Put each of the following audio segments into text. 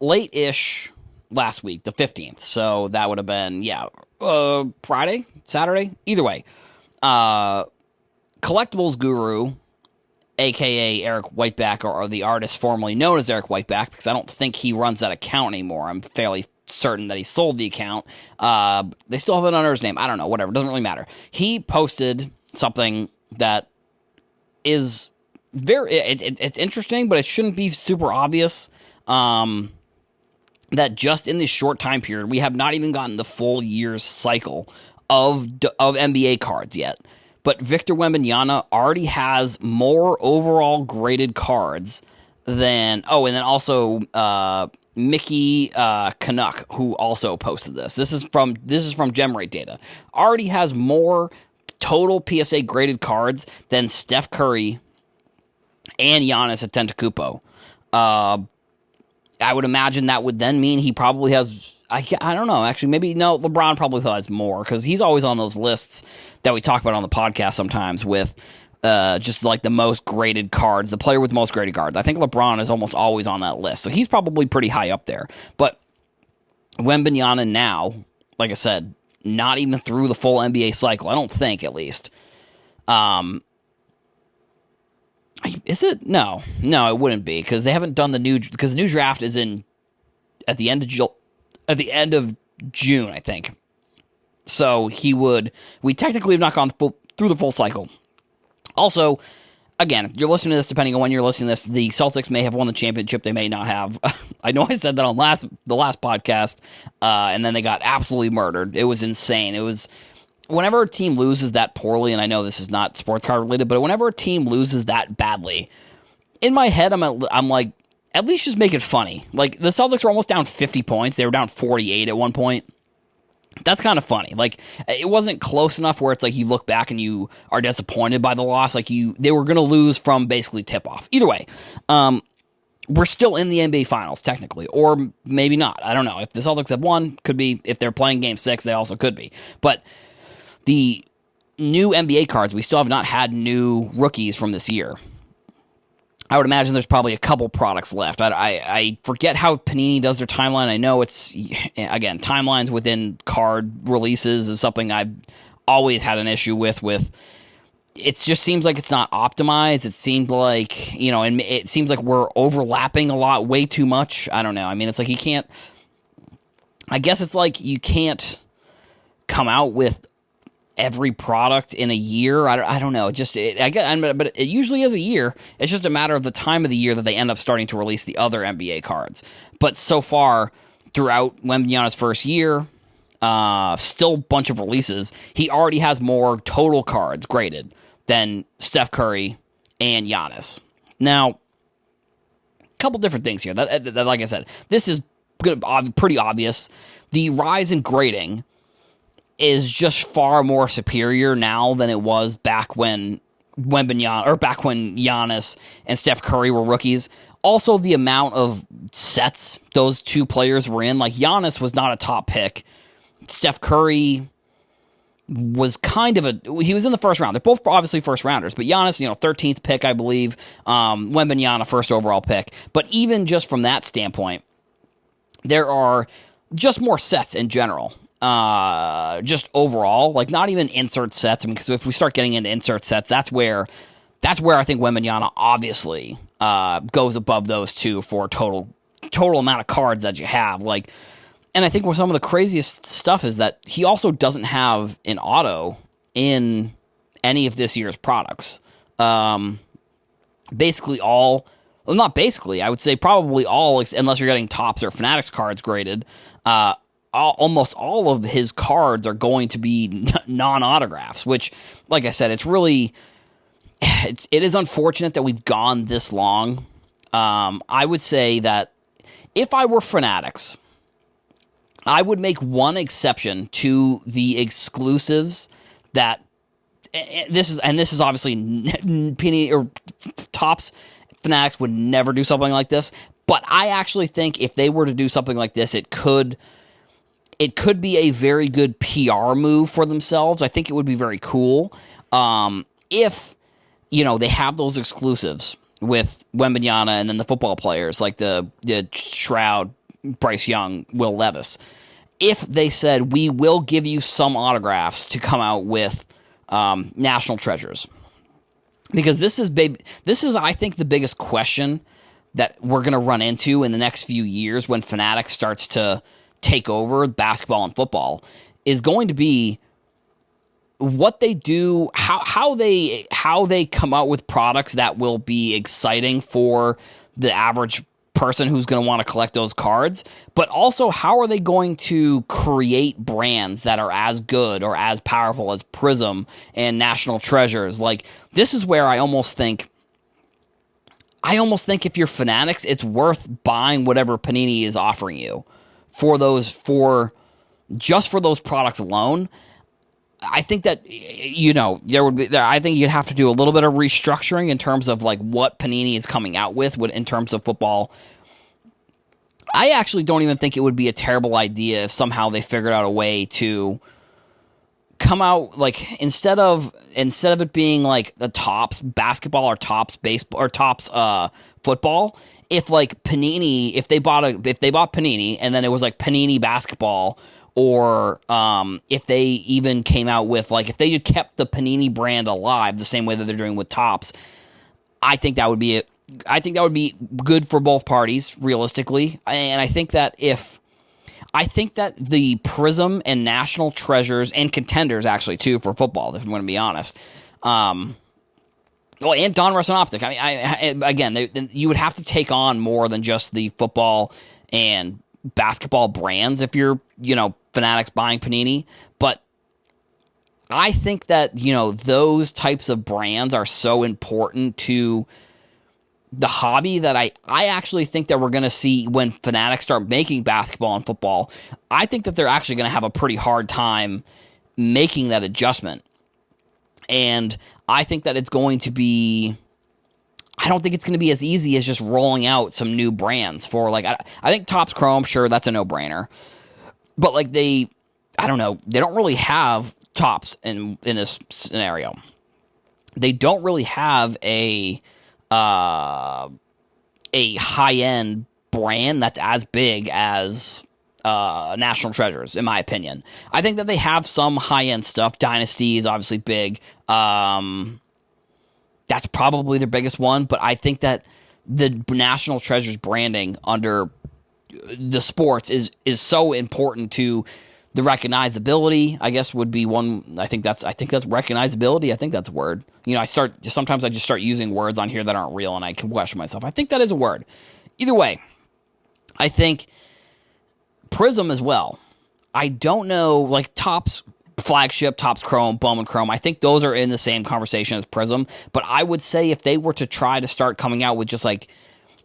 late-ish last week, the 15th. So that would have been, Friday, Saturday, either way. Collectibles Guru, a.k.a. Eric Whiteback, or the artist formerly known as Eric Whiteback, because I don't think he runs that account anymore. I'm fairly certain that he sold the account. They still have it under his name. I don't know, whatever. It doesn't really matter. He posted something that is it's interesting, but it shouldn't be super obvious. That just in this short time period, we have not even gotten the full year's cycle of NBA cards yet. But Victor Wembanyama already has more overall graded cards than... Oh, and then also Mickey Canuck, who also posted this. This is from GemRate data. Already has more total PSA graded cards than Steph Curry and Giannis Antetokounmpo. I would imagine that would then mean he probably has... I don't know, actually. Maybe, no, LeBron probably has more, because he's always on those lists that we talk about on the podcast sometimes with just like the most graded cards, the player with the most graded cards. I think LeBron is almost always on that list, so he's probably pretty high up there. But Wembanyama now, like I said, not even through the full NBA cycle, I don't think, at least. Is it? No, it wouldn't be, because they haven't done the new draft is in at the end of June, I think. So we technically have not gone through the full cycle. Also, again, if you're listening to this, depending on when you're listening to this, the Celtics may have won the championship, they may not have. I know I said that on the last podcast, and then they got absolutely murdered. It was insane. It was, whenever a team loses that poorly, and I know this is not sports card related, but whenever a team loses that badly, in my head, I'm like, at least just make it funny. Like, the Celtics were almost down 50 points. They were down 48 at one point. That's kind of funny. Like, it wasn't close enough where it's like you look back and you are disappointed by the loss. Like, they were going to lose from basically tip-off. Either way, we're still in the NBA Finals, technically. Or maybe not. I don't know. If the Celtics have won, could be. If they're playing Game 6, they also could be. But the new NBA cards, we still have not had new rookies from this year. I would imagine there's probably a couple products left. I forget how Panini does their timeline. I know it's, again, timelines within card releases is something I've always had an issue with. It just seems like it's not optimized. It seemed like, and it seems like we're overlapping a lot, way too much. I don't know. I mean, it's like I guess it's like you can't come out with every product in a year. I don't know. But it usually is a year. It's just a matter of the time of the year that they end up starting to release the other NBA cards. But so far, throughout Wembanyama's first year, still a bunch of releases, he already has more total cards graded than Steph Curry and Giannis. Now, a couple different things here. That like I said, this is pretty obvious. The rise in grading is just far more superior now than it was back when Giannis and Steph Curry were rookies. Also, the amount of sets those two players were in. Like, Giannis was not a top pick. Steph Curry was he was in the first round. They're both obviously first rounders, but Giannis, 13th pick, I believe. Wembanyama, first overall pick. But even just from that standpoint, there are just more sets in general. Just overall, like, not even insert sets. I mean, because if we start getting into insert sets, that's where I think Wembanyama obviously goes above those two for total amount of cards that you have. Like, and I think where some of the craziest stuff is that he also doesn't have an auto in any of this year's products. Basically all, well, not basically, I would say probably all, unless you're getting Topps or Fanatics cards graded. Almost all of his cards are going to be non-autographs, which, like I said, it is unfortunate that we've gone this long. I would say that if I were Fanatics, I would make one exception to the exclusives that this is obviously Penny or Topps. Fanatics would never do something like this, but I actually think if they were to do something like this, it could be a very good PR move for themselves. I think it would be very cool if, they have those exclusives with Wembanyama and then the football players like the Shroud, Bryce Young, Will Levis. If they said, we will give you some autographs to come out with national treasures. Because this is, I think, the biggest question that we're going to run into in the next few years when Fanatics starts to take over basketball and football, is going to be what they do, how they come out with products that will be exciting for the average person who's going to want to collect those cards, but also how are they going to create brands that are as good or as powerful as Prism and National Treasures. Like, this is where I almost think if you're Fanatics, it's worth buying whatever Panini is offering you for those products alone. I think that, I think you'd have to do a little bit of restructuring in terms of like what Panini is coming out with in terms of football. I actually don't even think it would be a terrible idea if somehow they figured out a way to come out, like, instead of it being like the Topps basketball or Topps baseball or Topps football, if like Panini, if they bought Panini and then it was like Panini basketball. Or if they even came out with, like, if they had kept the Panini brand alive the same way that they're doing with Topps, I think that would be good for both parties, realistically. And I think that the Prism and National Treasures and Contenders, actually, too, for football, if I'm going to be honest. And Donruss and Optic. I mean, again, you would have to take on more than just the football and basketball brands if you're, Fanatics buying Panini, but I think that, those types of brands are so important to the hobby that I actually think that we're going to see when Fanatics start making basketball and football. I think that they're actually going to have a pretty hard time making that adjustment. And I think that it's going to be, I don't think it's going to be as easy as just rolling out some new brands for, like, I think Topps Chrome, sure, that's a no-brainer. But, like, they don't really have Topps in this scenario. They don't really have a high-end brand that's as big as National Treasures, in my opinion. I think that they have some high-end stuff. Dynasty is obviously big. That's probably their biggest one, but I think that the National Treasures branding under the sports is so important to the recognizability, I guess, would be one. I think that's recognizability. I think that's a word. Sometimes I just start using words on here that aren't real and I can question myself. I think that is a word. Either way, I think Prism as well. I don't know, like Topps Flagship, Topps Chrome, Bowman Chrome, I think those are in the same conversation as Prism, but I would say if they were to try to start coming out with just like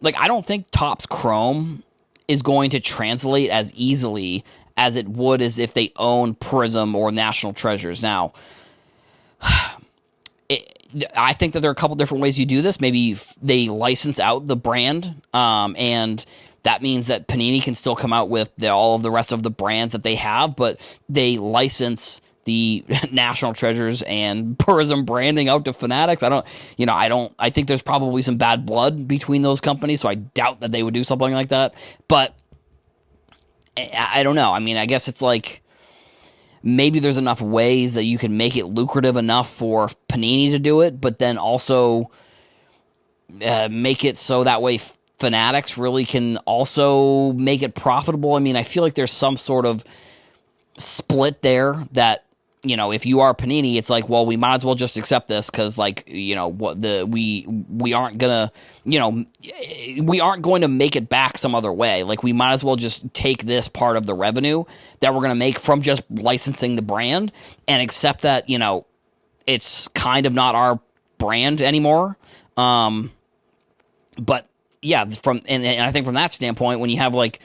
I don't think Topps Chrome is going to translate as easily as it would as if they own Prism or National Treasures. Now, I think that there are a couple different ways you do this. Maybe they license out the brand, and that means that Panini can still come out with all of the rest of the brands that they have, but they license the National Treasures and Prism branding out to Fanatics. I think there's probably some bad blood between those companies, so I doubt that they would do something like that. But I don't know. I mean, I guess it's like maybe there's enough ways that you can make it lucrative enough for Panini to do it, but then also make it so that way Fanatics really can also make it profitable. I mean, I feel like there's some sort of split there that, if you are Panini, it's like, well, we might as well just accept this because, like, we aren't gonna, we aren't going to make it back some other way. Like, we might as well just take this part of the revenue that we're gonna make from just licensing the brand and accept that, it's kind of not our brand anymore. But yeah, and I think from that standpoint, when you have like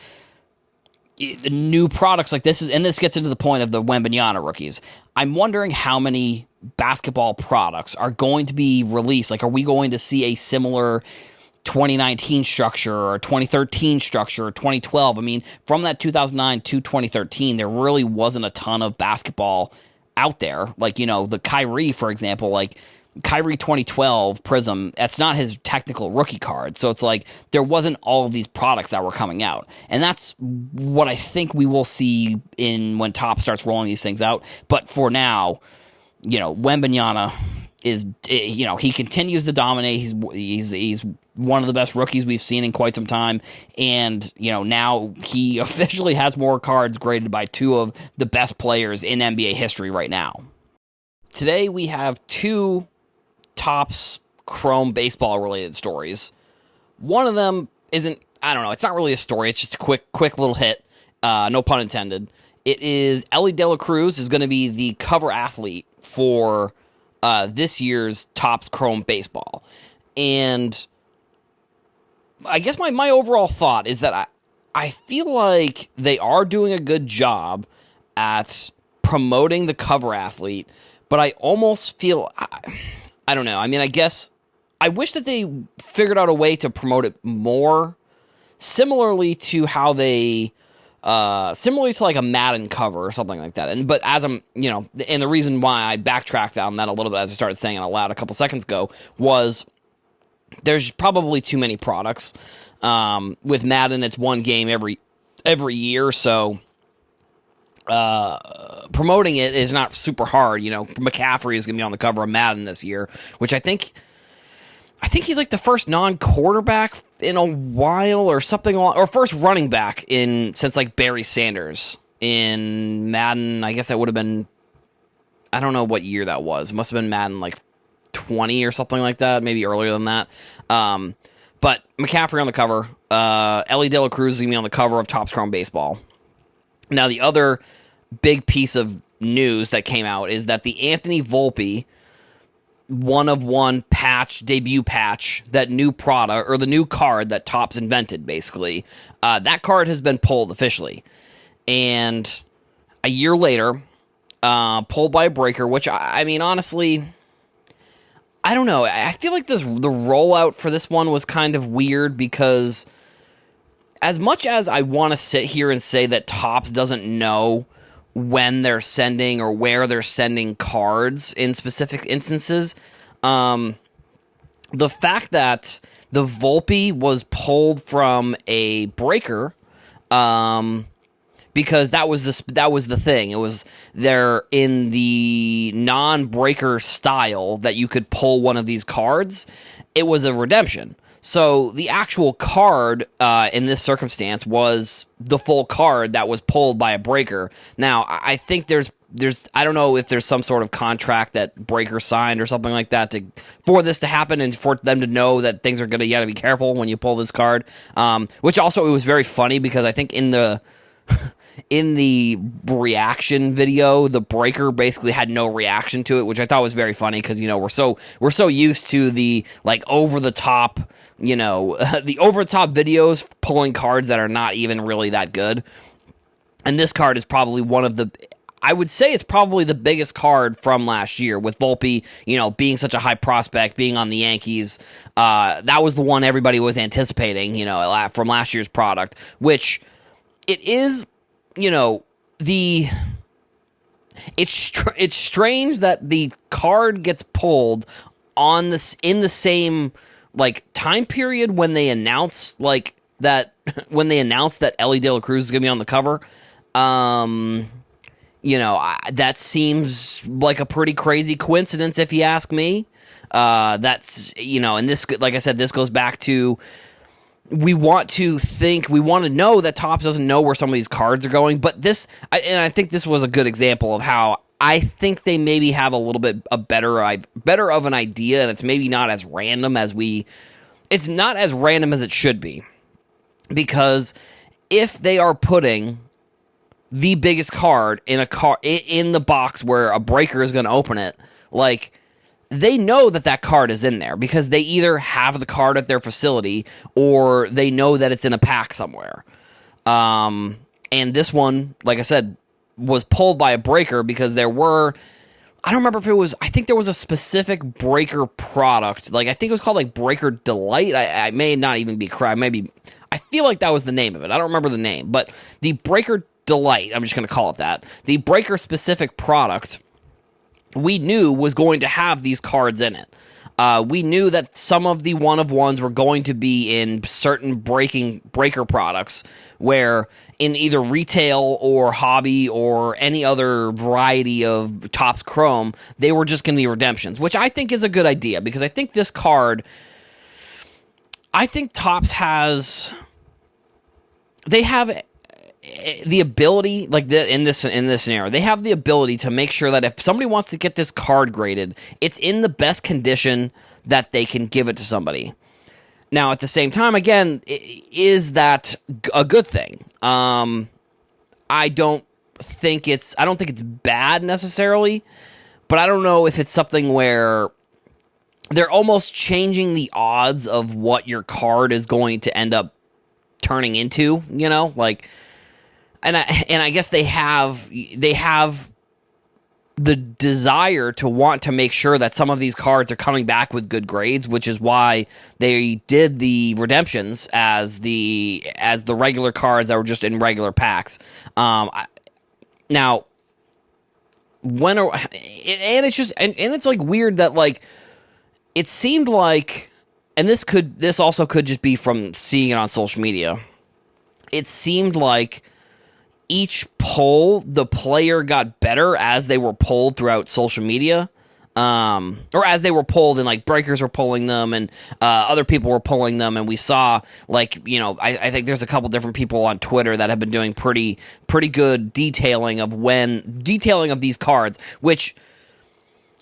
the new products like this and this gets into the point of the Wembanyama rookies. I'm wondering how many basketball products are going to be released. Like, are we going to see a similar 2019 structure or 2013 structure or 2012? I mean, from that 2009 to 2013, there really wasn't a ton of basketball out there. Like, the Kyrie, for example, like, Kyrie 2012 Prism, that's not his technical rookie card. So it's like there wasn't all of these products that were coming out. And that's what I think we will see in when Topps starts rolling these things out. But for now, Wembanyama is, he continues to dominate. He's one of the best rookies we've seen in quite some time. And, now he officially has more cards graded by two of the best players in NBA history right now. Today we have two Topps Chrome baseball related stories. One of them isn't, I don't know, it's not really a story. It's just a quick little hit. No pun intended. It is Elly De La Cruz is going to be the cover athlete for this year's Topps Chrome baseball. And I guess my overall thought is that I feel like they are doing a good job at promoting the cover athlete, but I almost feel, I don't know. I mean, I guess I wish that they figured out a way to promote it more, similarly to how they, similarly to like a Madden cover or something like that. But as I'm, and the reason why I backtracked on that a little bit as I started saying it aloud a couple seconds ago was there's probably too many products. With Madden, it's one game every year, so promoting it is not super hard. McCaffrey is going to be on the cover of Madden this year, which I think he's like the first non-quarterback in a while or something, or first running back since like Barry Sanders in Madden. I guess that would have been, I don't know what year that was. It must have been Madden like 20 or something like that, maybe earlier than that. But McCaffrey on the cover, Elly De La Cruz is going to be on the cover of Topps Chrome Baseball. Now, the other big piece of news that came out is that the Anthony Volpe 1-of-1 patch, debut patch, that new product, or the new card that Topps invented, basically, that card has been pulled officially. And a year later, pulled by a breaker, which, I mean, honestly, I don't know. I feel like the rollout for this one was kind of weird because as much as I want to sit here and say that Topps doesn't know when they're sending or where they're sending cards in specific instances, the fact that the Volpe was pulled from a breaker, because that was the thing. It was there in the non-breaker style that you could pull one of these cards. It was a redemption. So the actual card in this circumstance was the full card that was pulled by a breaker. Now, I think there's I don't know if there's some sort of contract that breaker signed or something like that for this to happen and for them to know that things are you got to be careful when you pull this card. Which also, it was very funny because I think in the in the reaction video, the breaker basically had no reaction to it, which I thought was very funny because, we're so used to the like over the top, the over the top videos pulling cards that are not even really that good. And this card is probably I would say it's probably the biggest card from last year with Volpe, being such a high prospect, being on the Yankees. That was the one everybody was anticipating, from last year's product, which it is, it's strange that the card gets pulled in the same like time period when they announced that Elly De La Cruz is going to be on the cover. That seems like a pretty crazy coincidence if you ask me. That's, and this, like I said, this goes back to, we want to know that Topps doesn't know where some of these cards are going, but I think this was a good example of how I think they maybe have a little bit better of an idea, and it's maybe not as random as it's not as random as it should be, because if they are putting the biggest card in the box where a breaker is going to open it, like, they know that card is in there because they either have the card at their facility or they know that it's in a pack somewhere. And this one, like I said, was pulled by a breaker because I don't remember if it was, I think there was a specific breaker product. Like, I think it was called like Breaker Delight. I may not even be correct. I feel like that was the name of it. I don't remember the name, but the Breaker Delight, I'm just going to call it that. The breaker specific product we knew was going to have these cards in it. We knew that some of the one-of-ones were going to be in certain breaker products, where in either retail or hobby or any other variety of Topps Chrome, they were just going to be redemptions, which I think is a good idea, because I think this card, I think Topps they have the ability, like in this scenario, they have the ability to make sure that if somebody wants to get this card graded, it's in the best condition that they can give it to somebody. Now, at the same time, again, is that a good thing? I don't think it's bad necessarily, but I don't know if it's something where they're almost changing the odds of what your card is going to end up turning into, like. And I guess they have the desire to want to make sure that some of these cards are coming back with good grades, which is why they did the redemptions as the regular cards that were just in regular packs. Now, it's like weird that, like, it seemed like, and this also could just be from seeing it on social media. It seemed like each poll, the player got better as they were polled throughout social media, or as they were polled, and like breakers were polling them, and other people were polling them, and we saw, like, I think there's a couple different people on Twitter that have been doing pretty good detailing of these cards, which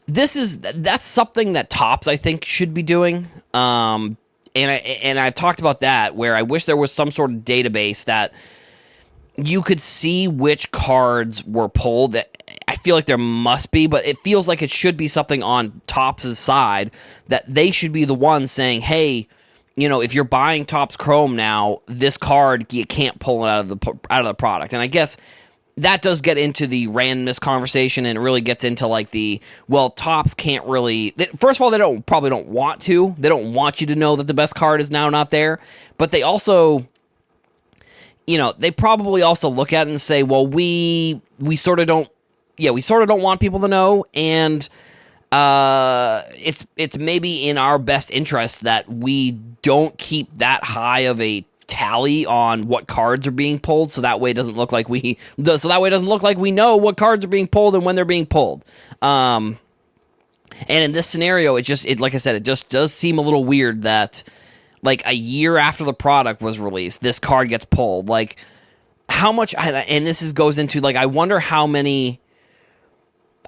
that's something that Topps, I think, should be doing. And I've talked about that, where I wish there was some sort of database that you could see which cards were pulled. I feel like there must be, but it feels like it should be something on Topps' side, that they should be the ones saying, hey, if you're buying Topps Chrome now, this card, you can't pull it out of the product. And I guess that does get into the randomness conversation, and it really gets into, like, Topps can't really. First of all, they probably don't want to. They don't want you to know that the best card is now not there, but they also, they probably also look at it and say, well, we sort of don't want people to know, and it's maybe in our best interest that we don't keep that high of a tally on what cards are being pulled, so that way it doesn't look like we know what cards are being pulled and when they're being pulled. And in this scenario, like I said, it just does seem a little weird that, like, a year after the product was released, this card gets pulled. Like, how much, and this goes into, like, I wonder how much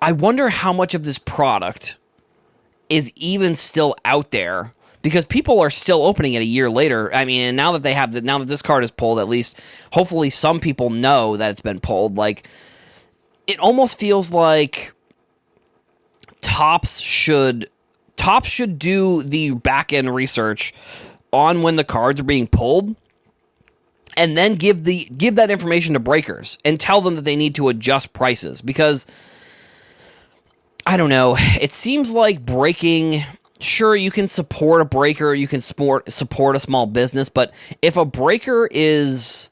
of this product is even still out there, because people are still opening it a year later. I mean, and now that this card is pulled, at least, hopefully some people know that it's been pulled. Like, it almost feels like Topps should do the back-end research on when the cards are being pulled, and then give that information to breakers and tell them that they need to adjust prices, because I don't know, it seems like breaking, sure, you can support a breaker, you can support a small business, but if a breaker is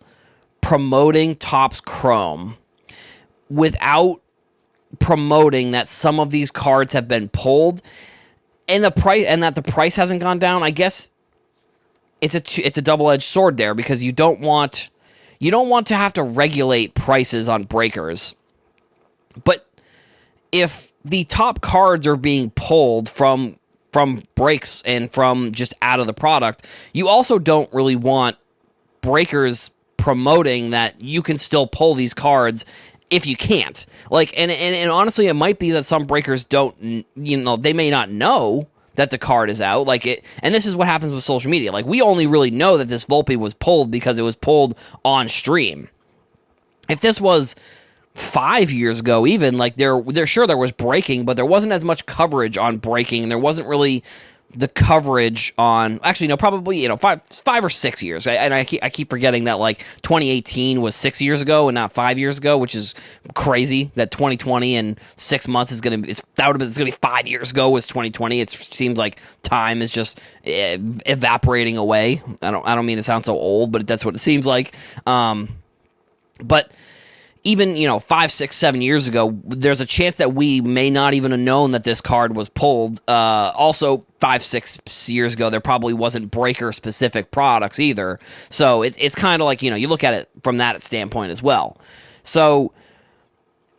promoting Topps Chrome without promoting that some of these cards have been pulled, and that the price hasn't gone down, I guess it's a double-edged sword there, because you don't want to have to regulate prices on breakers. But if the top cards are being pulled from breaks and from just out of the product, you also don't really want breakers promoting that you can still pull these cards if you can't. Like, and honestly, it might be that some breakers don't, they may not know that the card is out. Like, and this is what happens with social media. Like, we only really know that this Volpe was pulled because it was pulled on stream. If this was 5 years ago, even, like, there was breaking, but there wasn't as much coverage on breaking. There wasn't really the coverage on, actually, no, probably, 5 or 6 years. I keep forgetting that, like, 2018 was 6 years ago and not 5 years ago, which is crazy that 2020 and 6 months it's going to be 5 years ago was 2020. It seems like time is just evaporating away. I don't mean to sound so old, but that's what it seems like. But even, 5, 6, 7 years ago, there's a chance that we may not even have known that this card was pulled. Also, 5, 6 years ago, there probably wasn't breaker-specific products either. So it's kind of like, you look at it from that standpoint as well. So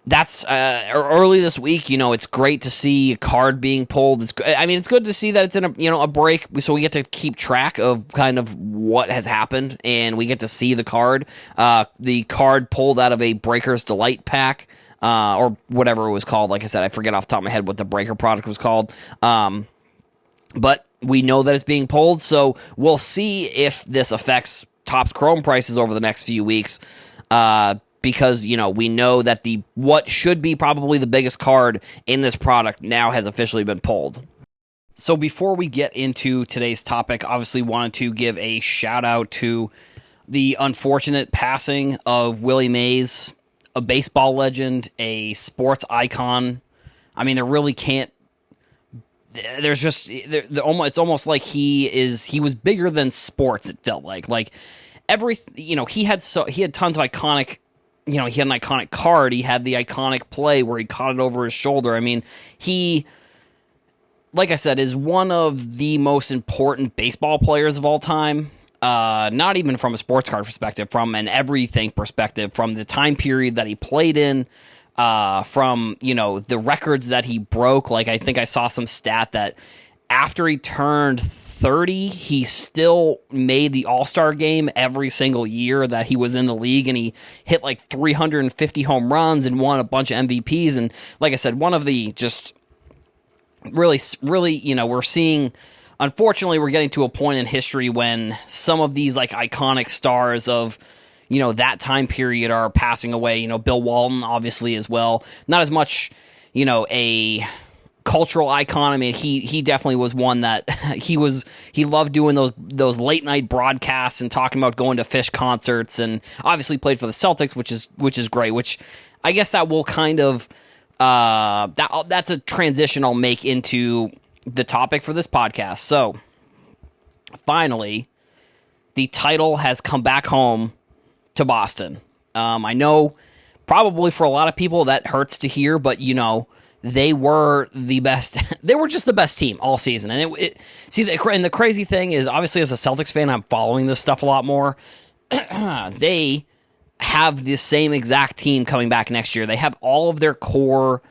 that's early this week. It's great to see a card being pulled. It's good to see that it's in a break, so we get to keep track of kind of what has happened, and we get to see the card. The card pulled out of a Breaker's Delight pack, or whatever it was called. Like I said, I forget off the top of my head what the Breaker product was called. But we know that it's being pulled, so we'll see if this affects Topps Chrome prices over the next few weeks. Because, we know that what should be probably the biggest card in this product now has officially been pulled. So before we get into today's topic, obviously wanted to give a shout out to the unfortunate passing of Willie Mays, a baseball legend, a sports icon. I mean, there really can't. There's just it's almost like he was bigger than sports. It felt like he had tons of iconic. He had an iconic card. He had the iconic play where he caught it over his shoulder. I mean, he, like I said, is one of the most important baseball players of all time. Not even from a sports card perspective, from an everything perspective, from the time period that he played in, from, the records that he broke. Like, I think I saw some stat that after he turned 30, he still made the All-Star game every single year that he was in the league, and he hit like 350 home runs and won a bunch of MVPs. And like I said, one of the just really, we're seeing, unfortunately, we're getting to a point in history when some of these like iconic stars of, that time period are passing away. Bill Walton, obviously, as well. Not as much, a cultural icon. I mean, he definitely was one that he loved doing those late night broadcasts and talking about going to Fish concerts, and obviously played for the Celtics, which is great. Which I guess that will kind of that's a transition I'll make into the topic for this podcast. So finally, the title has come back home to Boston. I know probably for a lot of people that hurts to hear, but they were the best. They were just the best team all season. And the crazy thing is, obviously, as a Celtics fan, I'm following this stuff a lot more. They have the same exact team coming back next year. They have all of their core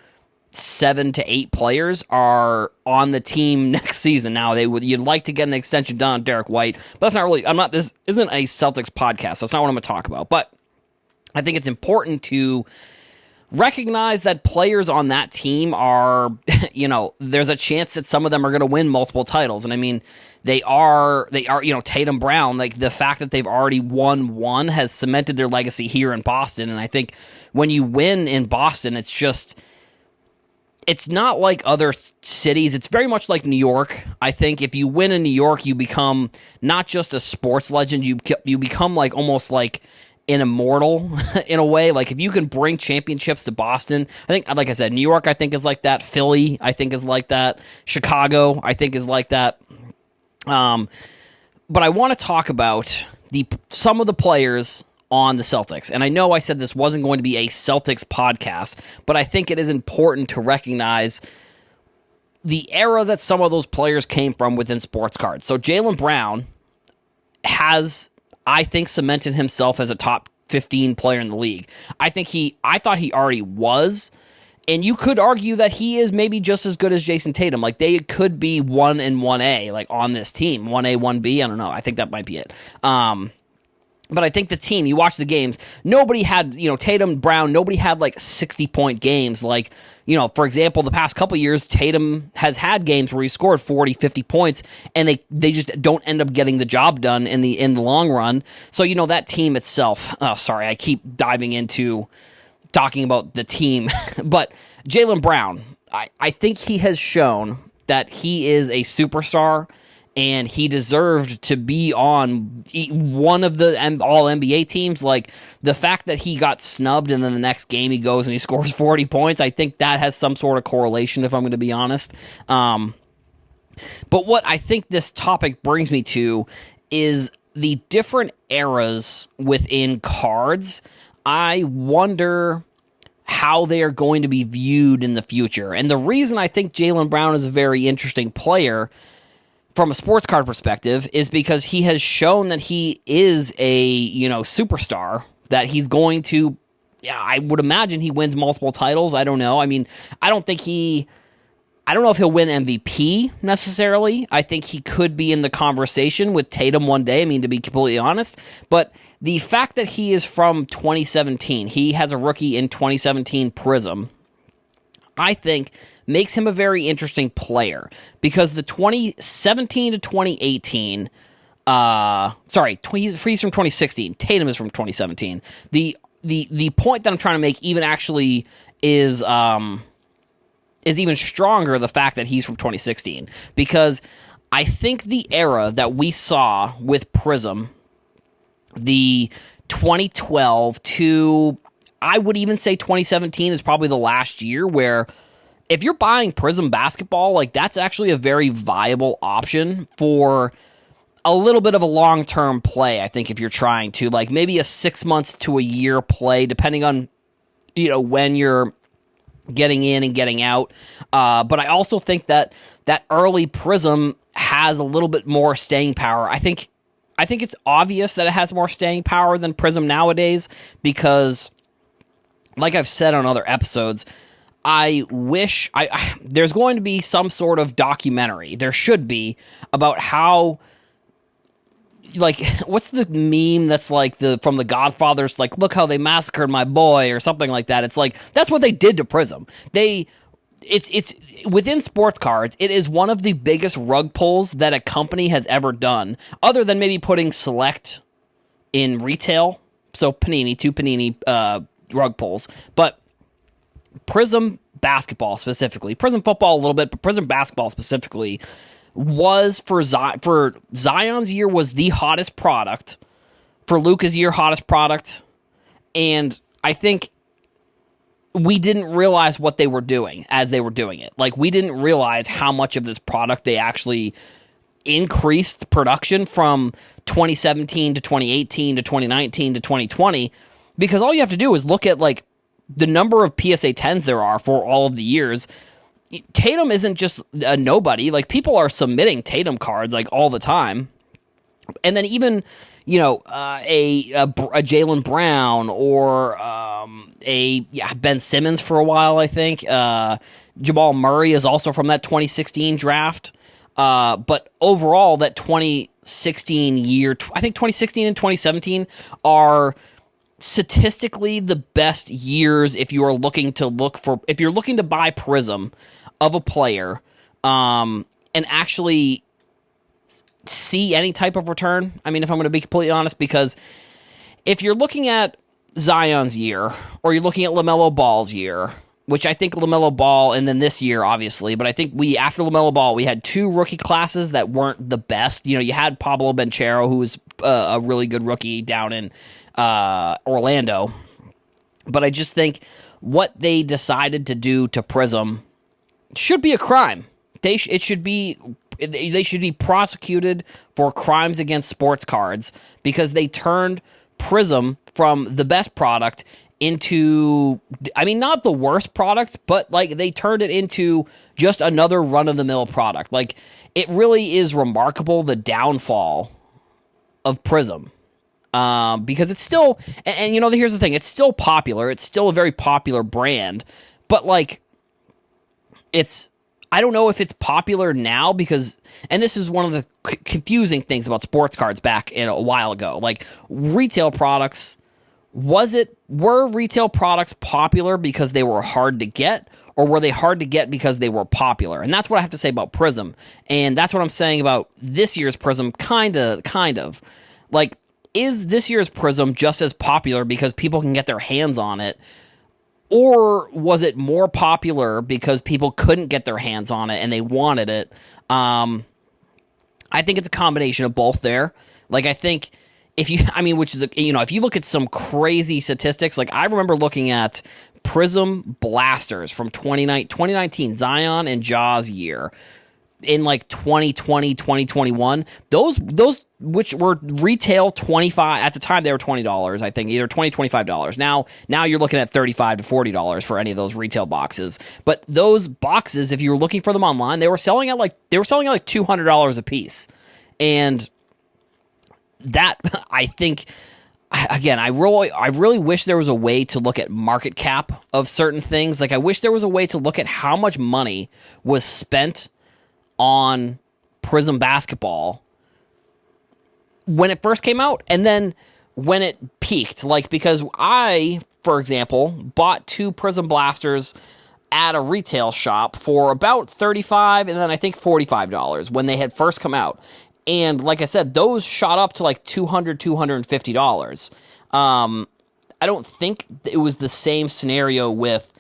7 to 8 players are on the team next season. Now, you'd like to get an extension done on Derek White, but that's not really. This isn't a Celtics podcast. So that's not what I'm going to talk about. But I think it's important to recognize that players on that team are, there's a chance that some of them are going to win multiple titles. And I mean, they are, Tatum Brown, like the fact that they've already won one has cemented their legacy here in Boston. And I think when you win in Boston, it's not like other cities. It's very much like New York. I think if you win in New York, you become not just a sports legend, you become like almost like an immortal in a way. Like if you can bring championships to Boston, I think, like I said, New York, I think is like that. Philly, I think is like that. Chicago, I think is like that. But I want to talk about some of the players on the Celtics. And I know I said this wasn't going to be a Celtics podcast, but I think it is important to recognize the era that some of those players came from within sports cards. So Jaylen Brown has, I think, cemented himself as a top 15 player in the league. I thought he already was, and you could argue that he is maybe just as good as Jason Tatum. Like, they could be 1 and 1A, like, on this team. 1A, 1B, I don't know. I think that might be it. But I think the team, you watch the games, nobody had, Tatum, Brown, nobody had like 60-point games. Like, for example, the past couple years, Tatum has had games where he scored 40, 50 points, and they just don't end up getting the job done in the long run. So, that team itself, sorry, I keep diving into talking about the team, but Jaylen Brown, I think he has shown that he is a superstar, and he deserved to be on one of the all-NBA teams. Like, the fact that he got snubbed and then the next game he goes and he scores 40 points, I think that has some sort of correlation, if I'm going to be honest. But what I think this topic brings me to is the different eras within cards. I wonder how they are going to be viewed in the future. And the reason I think Jaylen Brown is a very interesting player from a sports card perspective is because he has shown that he is a, superstar, that he's going to, I would imagine he wins multiple titles. I don't know. I mean, I don't know if he'll win MVP necessarily. I think he could be in the conversation with Tatum one day, to be completely honest. But the fact that he is from 2017, he has a rookie in 2017 Prism, I think makes him a very interesting player because the 2017 to 2018, he's from 2016. Tatum is from 2017. The point that I'm trying to make even actually is even stronger, the fact that he's from 2016, because I think the era that we saw with Prism, the 2012 to, I would even say 2017 is probably the last year where if you're buying Prism basketball, that's actually a very viable option for a little bit of a long-term play. I think if you're trying to, maybe a 6 months to a year play, depending on, when you're getting in and getting out. But I also think that early Prism has a little bit more staying power. I think it's obvious that it has more staying power than Prism nowadays because, like I've said on other episodes, I wish there's going to be some sort of documentary. There should be about how, what's the meme that's from The Godfather's, look how they massacred my boy or something like that. It's that's what they did to Prism. It's within sports cards, it is one of the biggest rug pulls that a company has ever done, other than maybe putting Select in retail. So two Panini rug pulls. But Prism basketball specifically, Prism football a little bit, but Prism basketball specifically was for Zion's year was the hottest product, for Luka's year hottest product, and I think we didn't realize what they were doing as they were doing it. We didn't realize how much of this product they actually increased production from 2017 to 2018 to 2019 to 2020, because all you have to do is look at the number of PSA 10s there are for all of the years. Tatum isn't just a nobody. People are submitting Tatum cards all the time. And then even, a Jaylen Brown or Ben Simmons for a while, I think. Jamal Murray is also from that 2016 draft. But overall, that 2016 year, I think 2016 and 2017 are statistically the best years if you're looking to buy Prism of a player and actually see any type of return. If I'm going to be completely honest, because if you're looking at Zion's year or you're looking at LaMelo Ball's year, which I think LaMelo Ball, and then this year obviously, but I think after LaMelo Ball we had two rookie classes that weren't the best. You had Pablo Banchero, who was a really good rookie down in Orlando, but I just think what they decided to do to Prism should be a crime. They should be prosecuted for crimes against sports cards because they turned Prism from the best product into, not the worst product, but they turned it into just another run-of-the-mill product. It really is remarkable, the downfall of Prism. Because it's still, and here's the thing, it's still popular, it's still a very popular brand, but I don't know if it's popular now because, and this is one of the confusing things about sports cards back in a while ago, retail products, were retail products popular because they were hard to get, or were they hard to get because they were popular? And that's what I have to say about Prism, and that's what I'm saying about this year's Prism, kind of. Is this year's Prism just as popular because people can get their hands on it? Or was it more popular because people couldn't get their hands on it and they wanted it? I think it's a combination of both there. I think if you, if you look at some crazy statistics, I remember looking at Prism Blasters from 2019, Zion and Ja's year, in 2020, 2021, those which were retail 25 at the time. They were $20, I think, either $20, $25. Now you're looking at $35 to $40 for any of those retail boxes. But those boxes, if you were looking for them online, they were selling at like $200 a piece. And that, I think, again, I really wish there was a way to look at market cap of certain things. Like, I wish there was a way to look at how much money was spent on Prism basketball when it first came out, and then when it peaked. Like, because I, for example, bought 2 Prism Blasters at a retail shop for about $35 and then I think $45 when they had first come out. And like I said, those shot up to like $200, $250. I don't think it was the same scenario with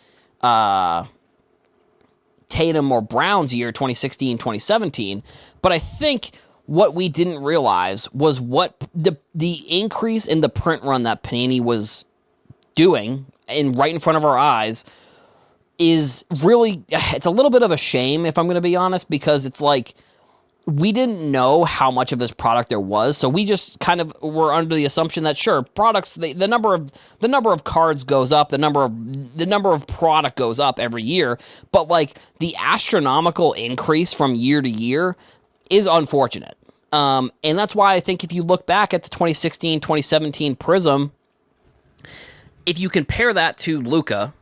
Tatum or Brown's year, 2016, 2017, but I think what we didn't realize was what the increase in the print run that Panini was doing right in front of our eyes is really, it's a little bit of a shame, if I'm going to be honest, because it's like, we didn't know how much of this product there was, so we just kind of were under the assumption that sure, products, the number of cards goes up, the number of product goes up every year, but like the astronomical increase from year to year is unfortunate. And that's why I think if you look back at the 2016, 2017 Prism, if you compare that to Luka,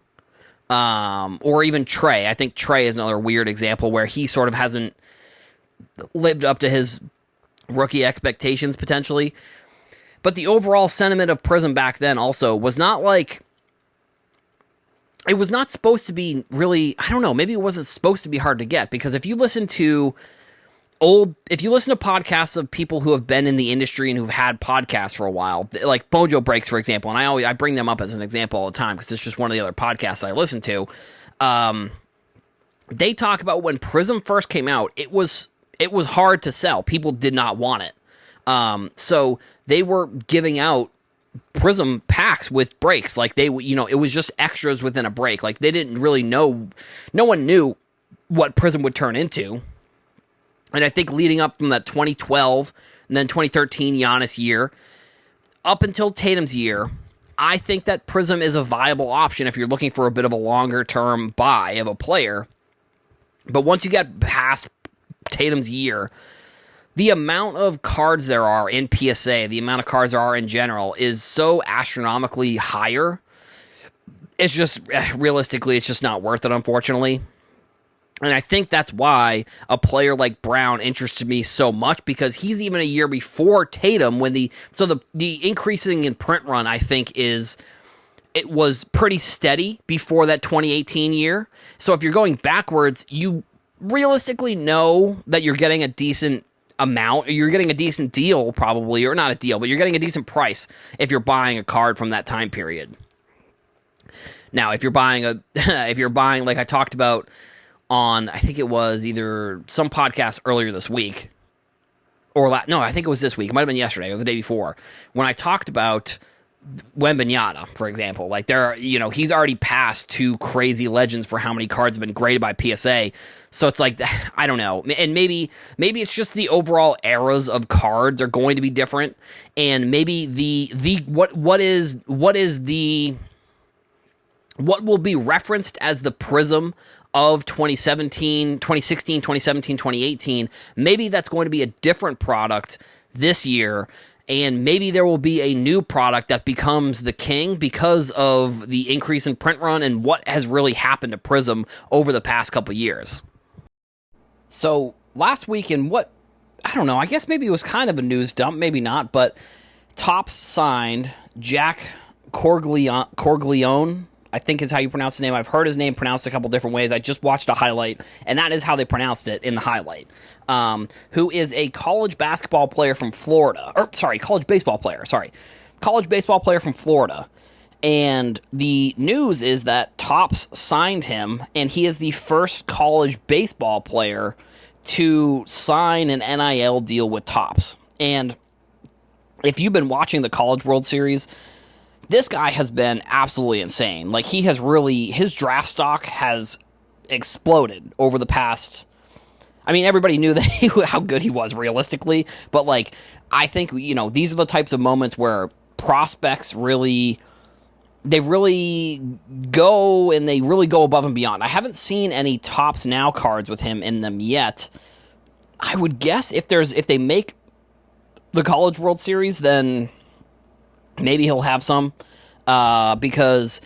or even Trey, I think Trey is another weird example where he sort of hasn't lived up to his rookie expectations potentially. But the overall sentiment of Prism back then also was not like, it was not supposed to be really, I don't know, maybe it wasn't supposed to be hard to get, because if you listen to podcasts of people who have been in the industry and who've had podcasts for a while, like Mojo Breaks, for example, and I bring them up as an example all the time because it's just one of the other podcasts that I listen to. They talk about when Prism first came out, it was hard to sell. People did not want it. So they were giving out Prism packs with breaks. Like it was just extras within a break. Like they didn't really know, no one knew what Prism would turn into. And I think leading up from that 2012 and then 2013 Giannis year, up until Tatum's year, I think that Prism is a viable option if you're looking for a bit of a longer-term buy of a player. But once you get past Tatum's year, the amount of cards there are in PSA, the amount of cards there are in general, is so astronomically higher. It's just, realistically, it's just not worth it, unfortunately. And I think that's why a player like Brown interested me so much, because he's even a year before Tatum when the increasing in print run, I think, it was pretty steady before that 2018 year. So if you're going backwards, you realistically know that you're getting a decent amount, or you're getting a decent deal probably, or not a deal, but you're getting a decent price if you're buying a card from that time period. Now, if you're buying like I talked about on, I think it was either some podcast earlier this week, no, I think it was this week. It might have been yesterday or the day before, when I talked about Wembanyama, for example. Like he's already passed 2 crazy legends for how many cards have been graded by PSA. So it's like, I don't know. And maybe it's just the overall eras of cards are going to be different. And maybe what will be referenced as the Prism of 2016, 2017, 2018, maybe that's going to be a different product this year, and maybe there will be a new product that becomes the king because of the increase in print run and what has really happened to Prism over the past couple years. So last week, I don't know, I guess maybe it was kind of a news dump, maybe not, but Topps signed Jack Corleone, I think is how you pronounce his name. I've heard his name pronounced a couple different ways. I just watched a highlight, and that is how they pronounced it in the highlight. Who is a college basketball player from Florida. College baseball player from Florida. And the news is that Topps signed him, and he is the first college baseball player to sign an NIL deal with Topps. And if you've been watching the College World Series, this guy has been absolutely insane. Like, his draft stock has exploded over the past, I mean, everybody knew that how good he was realistically, but like, I think, these are the types of moments where prospects really go and they really go above and beyond. I haven't seen any Tops Now cards with him in them yet. I would guess if they make the College World Series, then maybe he'll have some, because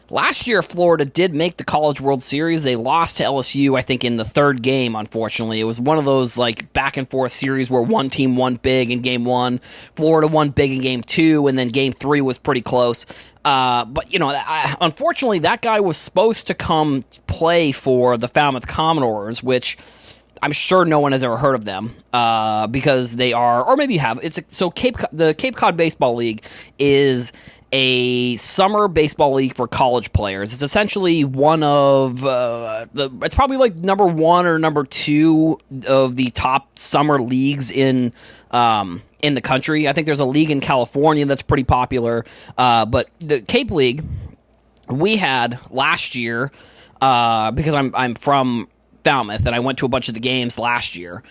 last year, Florida did make the College World Series. They lost to LSU, I think, in the third game, unfortunately. It was one of those like back-and-forth series where one team won big in Game 1, Florida won big in Game 2, and then Game 3 was pretty close. But, unfortunately, that guy was supposed to come play for the Falmouth Commodores, which I'm sure no one has ever heard of them, because they are, or maybe you have. The Cape Cod Baseball League is a summer baseball league for college players. It's essentially one of it's probably like number 1 or number 2 of the top summer leagues in the country. I think there's a league in California that's pretty popular, but the Cape League we had last year, because I'm from Falmouth and I went to a bunch of the games last year.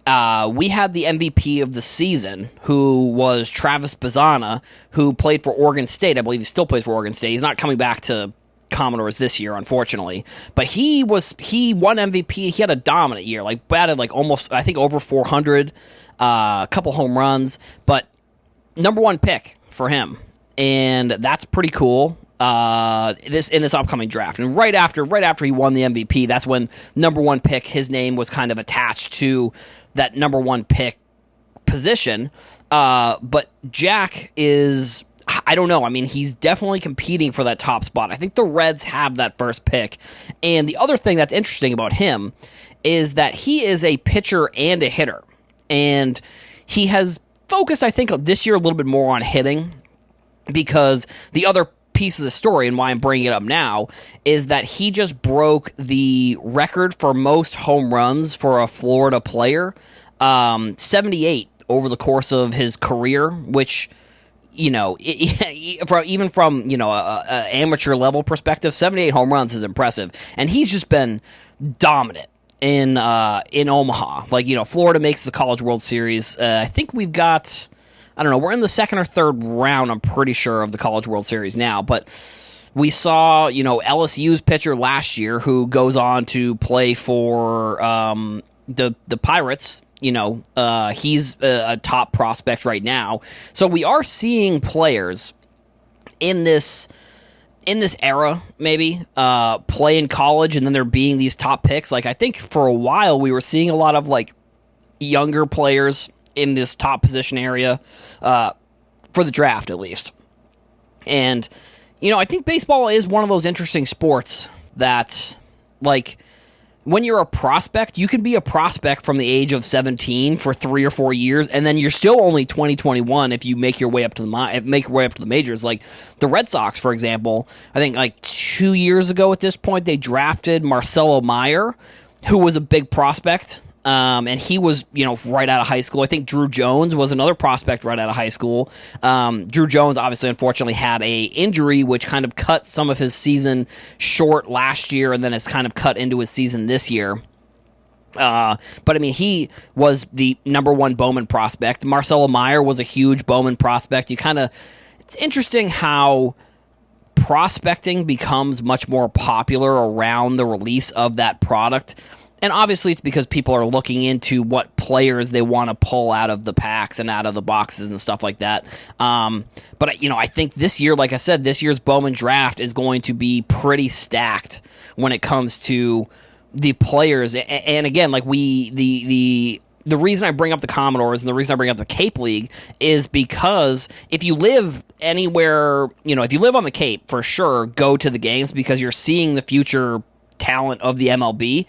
We had the MVP of the season, who was Travis Bazzana, who played for Oregon State. I believe he still plays for Oregon State. He's not coming back to Commodores this year, unfortunately. But he won MVP. He had a dominant year, like batted like almost, I think, over 400, a couple home runs, but number 1 pick for him, and that's pretty cool. In this upcoming draft, and right after he won the MVP, that's when number 1 pick, his name was kind of attached to that number 1 pick position. But Jack is, I don't know. I mean, he's definitely competing for that top spot. I think the Reds have that first pick. And the other thing that's interesting about him is that he is a pitcher and a hitter, and he has focused, I think, this year a little bit more on hitting, because the other piece of the story, and why I'm bringing it up now, is that he just broke the record for most home runs for a Florida player, 78 over the course of his career, which, even from a amateur level perspective, 78 home runs is impressive, and he's just been dominant in Omaha. Like, Florida makes the College World Series. I think we've got, I don't know, we're in the second or third round, I'm pretty sure, of the College World Series now, but we saw, LSU's pitcher last year, who goes on to play for the Pirates. He's a top prospect right now. So we are seeing players in this era, maybe, play in college, and then there being these top picks. Like, I think for a while we were seeing a lot of like younger players in this top position area, for the draft at least. And, I think baseball is one of those interesting sports that, like, when you're a prospect, you can be a prospect from the age of 17 for 3 or 4 years, and then you're still only 20, 21 if you make your way up to the majors. Like the Red Sox, for example, I think like 2 years ago at this point, they drafted Marcelo Meyer, who was a big prospect. And he was, right out of high school. I think Drew Jones was another prospect right out of high school. Drew Jones, obviously, unfortunately, had a injury which kind of cut some of his season short last year, and then has kind of cut into his season this year. But I mean, he was the number 1 Bowman prospect. Marcelo Meyer was a huge Bowman prospect. It's interesting how prospecting becomes much more popular around the release of that product. And obviously it's because people are looking into what players they want to pull out of the packs and out of the boxes and stuff like that. But, I think this year, like I said, this year's Bowman draft is going to be pretty stacked when it comes to the players. And again, like the reason I bring up the Commodores and the reason I bring up the Cape League is because if you live anywhere, if you live on the Cape, for sure, go to the games, because you're seeing the future talent of the MLB.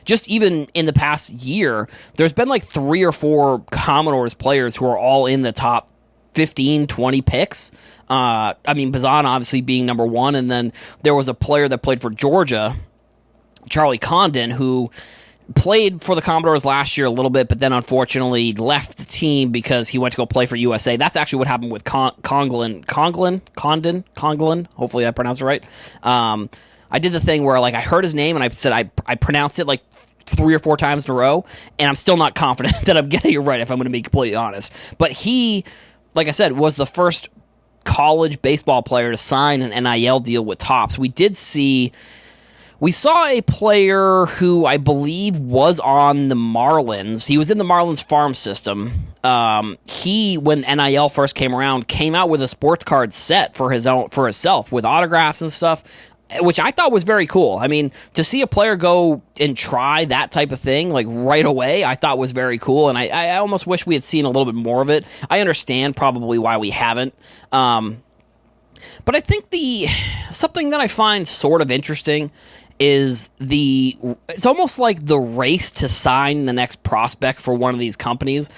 Just even in the past year, there's been like 3 or 4 Commodores players who are all in the top 15, 20 picks. I mean, Bazzana obviously being number 1, and then there was a player that played for Georgia, Charlie Condon, who played for the Commodores last year a little bit, but then unfortunately left the team because he went to go play for USA. That's actually what happened with Condon. Hopefully I pronounced it right. I did the thing where, like, I heard his name and I said I pronounced it like 3 or 4 times in a row, and I'm still not confident that I'm getting it right, if I'm going to be completely honest. But he, like I said, was the first college baseball player to sign an NIL deal with Topps. We saw a player who I believe was on the Marlins. He was in the Marlins farm system. He, when NIL first came around, came out with a sports card set for himself with autographs and stuff, which I thought was very cool. I mean, to see a player go and try that type of thing like right away, I thought was very cool, and I almost wish we had seen a little bit more of it. I understand probably why we haven't. But I think something that I find sort of interesting is it's almost like the race to sign the next prospect for one of these companies.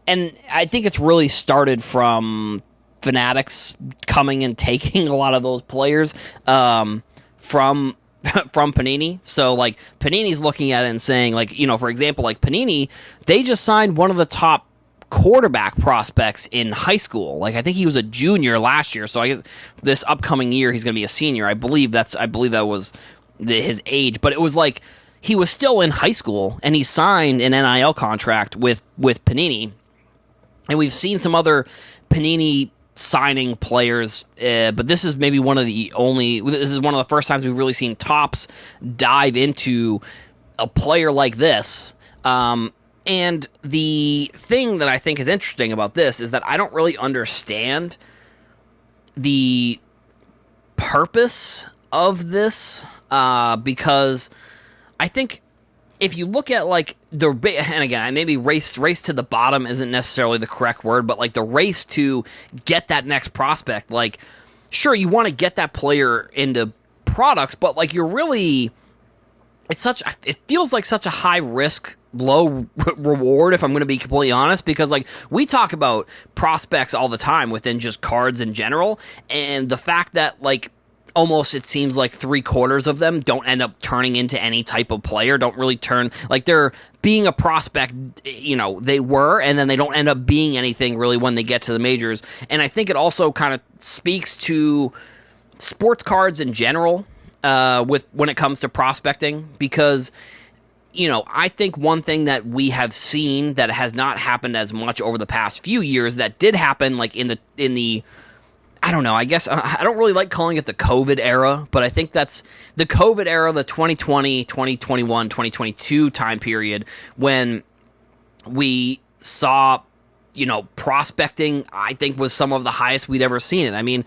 And I think it's really started from Fanatics coming and taking a lot of those players from Panini. So, like, Panini's looking at it and saying, like, for example, like Panini, they just signed one of the top quarterback prospects in high school. Like, I think he was a junior last year, so I guess this upcoming year he's going to be a senior. I believe that was his age, but it was like he was still in high school and he signed an NIL contract with Panini. And we've seen some other Panini signing players, but this is maybe one of the first times we've really seen Topps dive into a player like this. And the thing that I think is interesting about this is that I don't really understand the purpose of this, because I think if you look at like and again, maybe race to the bottom isn't necessarily the correct word, but like the race to get that next prospect, like, sure, you want to get that player into products, but like it feels like such a high risk, low reward, if I'm going to be completely honest, because like we talk about prospects all the time within just cards in general, and the fact that like almost it seems like 3/4 of them don't end up turning into any type of player, don't really turn, like they're being a prospect, they were, and then they don't end up being anything really when they get to the majors. And I think it also kind of speaks to sports cards in general, when it comes to prospecting, because I think one thing that we have seen that has not happened as much over the past few years that did happen, like in the I don't know, I guess I don't really like calling it the COVID era, but I think that's the COVID era, the 2020, 2021, 2022 time period when we saw, prospecting, I think, was some of the highest we'd ever seen it. I mean,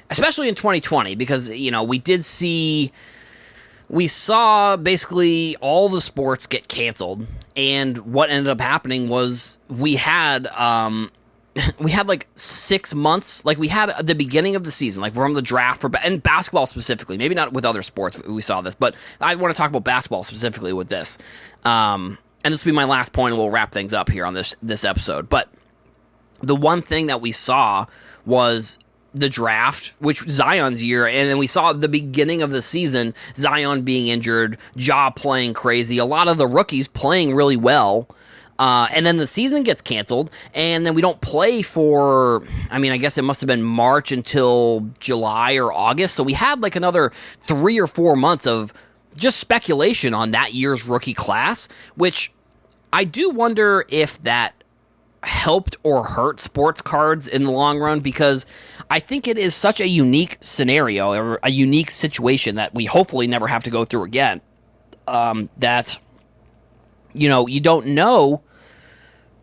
especially in 2020, because, we saw basically all the sports get canceled, and what ended up happening was we had like 6 months, like we had the beginning of the season, like from the draft and basketball specifically, maybe not with other sports we saw this, but I want to talk about basketball specifically with this. And this will be my last point, and we'll wrap things up here on this episode. But the one thing that we saw was the draft, which Zion's year, and then we saw the beginning of the season, Zion being injured, Ja playing crazy, a lot of the rookies playing really well. And then the season gets canceled, and then we don't play for, I guess it must have been March until July or August. So we had like another 3 or 4 months of just speculation on that year's rookie class, which I do wonder if that helped or hurt sports cards in the long run, because I think it is such a unique scenario, or a unique situation that we hopefully never have to go through again. That, you don't know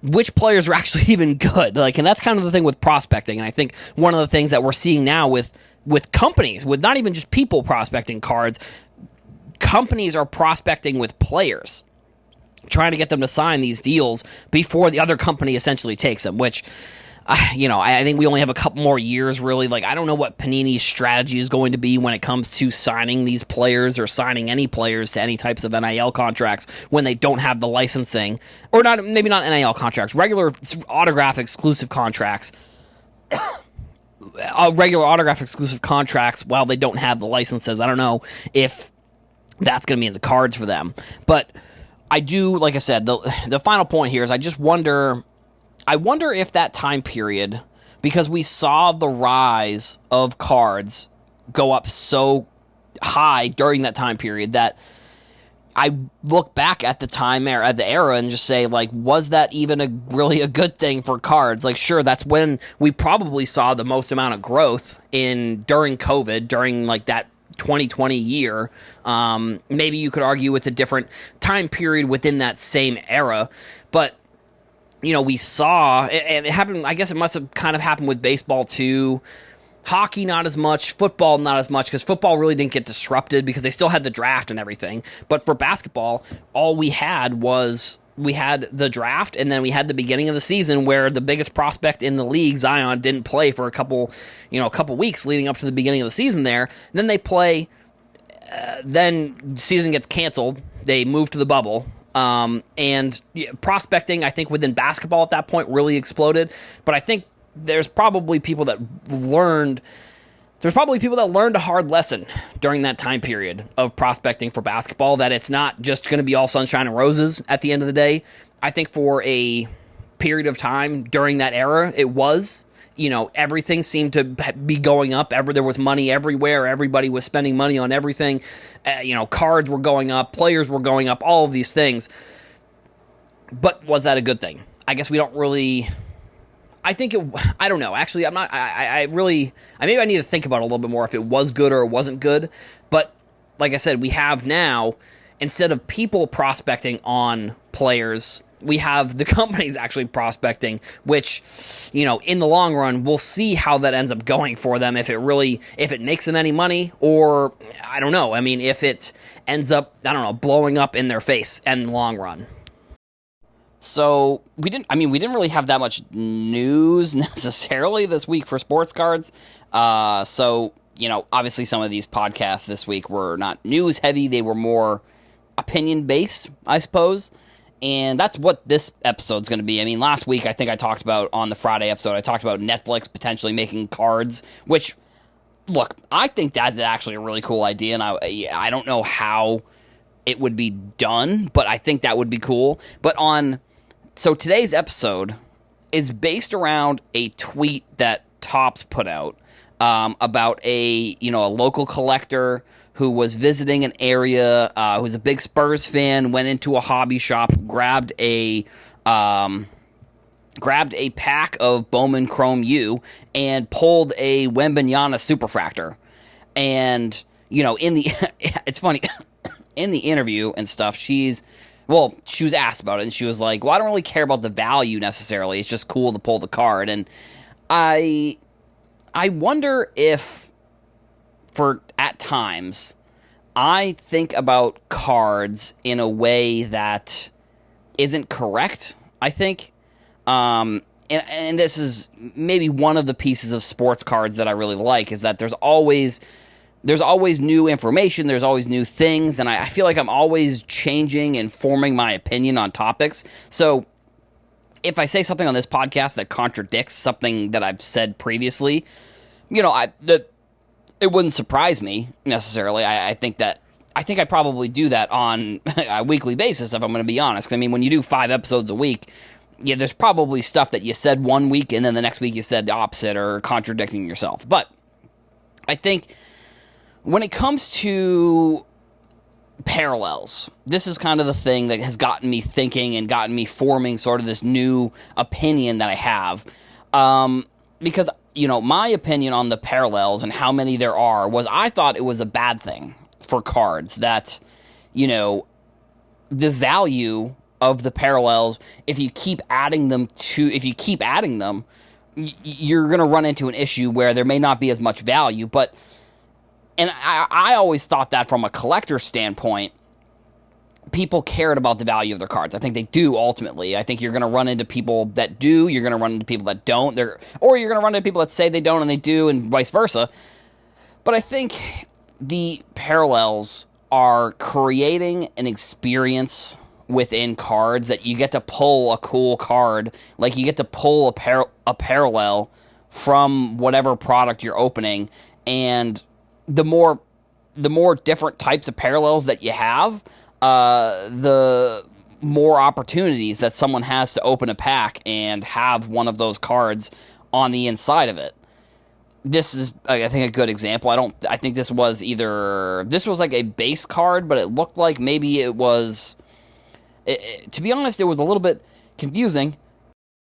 which players are actually even good. Like, and that's kind of the thing with prospecting. And I think one of the things that we're seeing now with companies, with not even just people prospecting cards, companies are prospecting with players, trying to get them to sign these deals before the other company essentially takes them, which, I think we only have a couple more years, really. Like, I don't know what Panini's strategy is going to be when it comes to signing these players or signing any players to any types of NIL contracts when they don't have the licensing, or maybe not NIL contracts, regular autograph exclusive contracts, regular autograph exclusive contracts while they don't have the licenses. I don't know if that's going to be in the cards for them, but I do, like I said, the final point here is I wonder if that time period, because we saw the rise of cards go up so high during that time period, that I look back at the time or at the era and just say, like, was that even really a good thing for cards? Like, sure, that's when we probably saw the most amount of growth during COVID, during like that 2020 year. Maybe you could argue it's a different time period within that same era, but we saw, and it happened, I guess it must have kind of happened with baseball too. Hockey, not as much. Football, not as much, because football really didn't get disrupted because they still had the draft and everything. But for basketball, all we had the draft, and then we had the beginning of the season where the biggest prospect in the league, Zion, didn't play for a couple weeks leading up to the beginning of the season there. And then they play, then the season gets canceled. They move to the bubble. And prospecting, I think, within basketball at that point really exploded. But I think there's probably people that learned a hard lesson during that time period of prospecting for basketball, that it's not just going to be all sunshine and roses at the end of the day. I think for a period of time during that era, it was, everything seemed to be going up. There was money everywhere. Everybody was spending money on everything. Cards were going up, players were going up, all of these things. But was that a good thing? I guess we don't really... I don't know. Actually, I'm not. Maybe I need to think about it a little bit more if it was good or it wasn't good. But like I said, we have now, instead of people prospecting on players, we have the companies actually prospecting, which, in the long run, we'll see how that ends up going for them, if it makes them any money, or I don't know. I mean, if it ends up, blowing up in their face in the long run. So we didn't really have that much news necessarily this week for sports cards. So obviously some of these podcasts this week were not news heavy. They were more opinion based, I suppose. And that's what this episode's going to be. I mean, last week, I think I talked about, on the Friday episode, I talked about Netflix potentially making cards, which, look, I think that's actually a really cool idea. And I don't know how it would be done, but I think that would be cool. So today's episode is based around a tweet that Topps put out about a local collector who was visiting an area, who's a big Spurs fan, went into a hobby shop, grabbed a pack of Bowman Chrome U and pulled a Wembanyama Superfractor. And it's funny, in the interview and stuff, she was asked about it, and she was like, well, I don't really care about the value necessarily. It's just cool to pull the card. And I wonder if, at times, I think about cards in a way that isn't correct, I think. And this is maybe one of the pieces of sports cards that I really like, is that there's always new information, there's always new things, and I feel like I'm always changing and forming my opinion on topics. So if I say something on this podcast that contradicts something that I've said previously, it wouldn't surprise me necessarily. I think I probably do that on a weekly basis, if I'm going to be honest. 'Cause, I mean, when you do 5 episodes a week, there's probably stuff that you said one week and then the next week you said the opposite or contradicting yourself. But I think when it comes to parallels, this is kind of the thing that has gotten me thinking and gotten me forming sort of this new opinion that I have. Because, my opinion on the parallels and how many there are was, I thought it was a bad thing for cards, that, the value of the parallels, if you keep adding them, you're going to run into an issue where there may not be as much value. And I always thought that from a collector standpoint, people cared about the value of their cards. I think they do, ultimately. I think you're going to run into people that do, you're going to run into people that don't, or you're going to run into people that say they don't and they do, and vice versa. But I think the parallels are creating an experience within cards that you get to pull a cool card, like you get to pull a parallel from whatever product you're opening, and the more different types of parallels that you have, the more opportunities that someone has to open a pack and have one of those cards on the inside of it. this is, I think, a good example. I think this was like a base card, but it looked like maybe it was, to be honest, it was a little bit confusing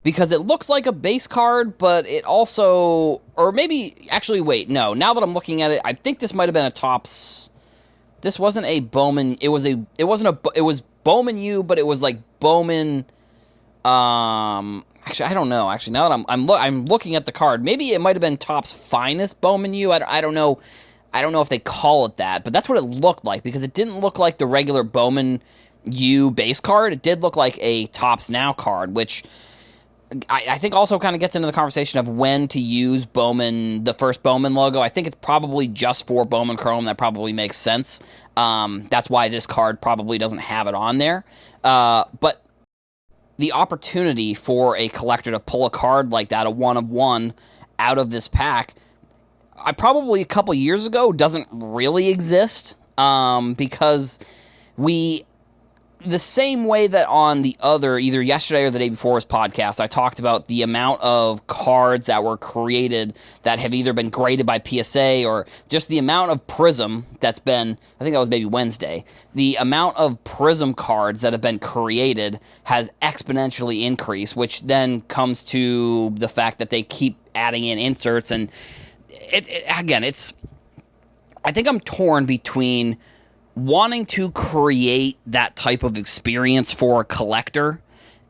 because it looks like a base card, but it also, or maybe, actually, wait, no, now that I'm looking at it, I think this might have been a Topps. This wasn't a Bowman, it was Bowman U, but it was like Bowman, actually, I don't know. Actually, now that I'm looking at the card, maybe it might have been Topps Finest Bowman U. I don't know. I don't know if they call it that, but that's what it looked like because it didn't look like the regular Bowman U base card. It did look like a Topps Now card, which I think also kind of gets into the conversation of when to use Bowman, the first Bowman logo. I think it's probably just for Bowman Chrome. That probably makes sense. That's why this card probably doesn't have it on there. But the opportunity for a collector to pull a card like that, a 1/1, out of this pack, probably a couple years ago doesn't really exist, because the same way that on the other, either yesterday or the day before's podcast, I talked about the amount of cards that were created that have either been graded by PSA or just the amount of Prism that's been, I think that was maybe Wednesday, the amount of Prism cards that have been created has exponentially increased, which then comes to the fact that they keep adding in inserts, and I think I'm torn between wanting to create that type of experience for a collector